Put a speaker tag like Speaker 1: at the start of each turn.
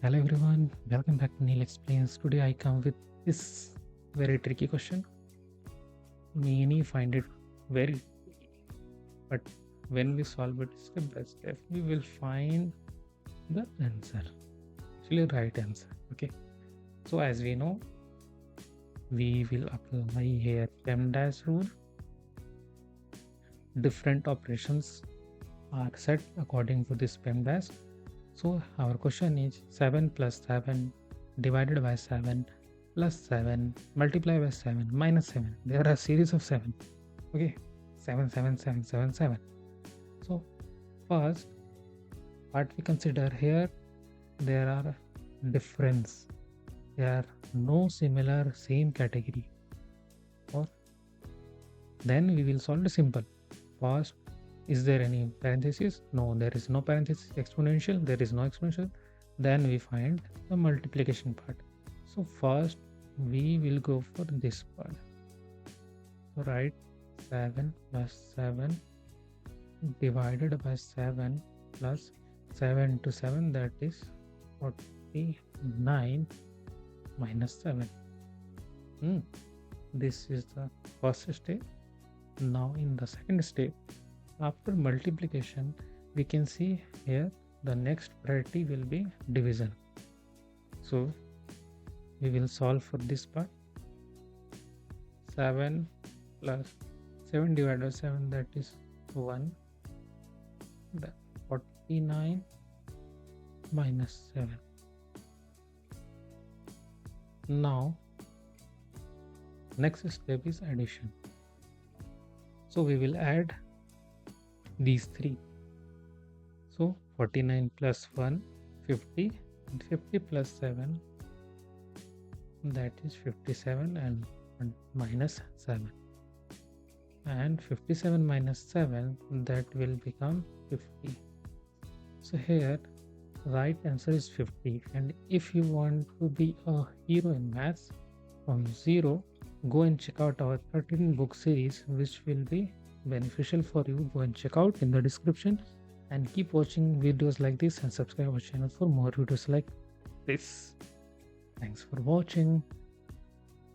Speaker 1: Hello everyone, welcome back to Neil Explains. Today I come with this very tricky question. Many find it very tricky, but when we solve it step by step, we will find the answer, actually right answer. Okay, so as we know, we will apply here PEMDAS rule. Different operations are set according to this PEMDAS. So our question is 7 plus 7 divided by 7 plus 7 multiplied by 7 minus 7. There are a series of 7. Okay, 7 7 7 7 7. So first what we consider here, there are difference. There are no similar same category. Or then we will solve the simple. First, is there any parenthesis? No, there is no parenthesis. Exponential, there is no exponential. Then we find the multiplication part. So first we will go for this part. So write 7 plus 7 divided by 7 plus 7 to 7, that is 49 minus 7. This is the first step. Now in the second step, after multiplication, we can see here the next priority will be division. So we will solve for this part. 7 plus 7 divided by 7, that is 1. Then 49 minus 7. Now next step is addition. So we will add these three. So 49 plus 1, 50, and 50 plus 7, that is 57, and minus 7. And 57 minus 7, that will become 50. So here right answer is 50. And if you want to be a hero in maths from zero, go and check out our 13 book series, which will be beneficial for you. Go and check out in the description, and keep watching videos like this and subscribe our channel for more videos like this. Thanks for watching.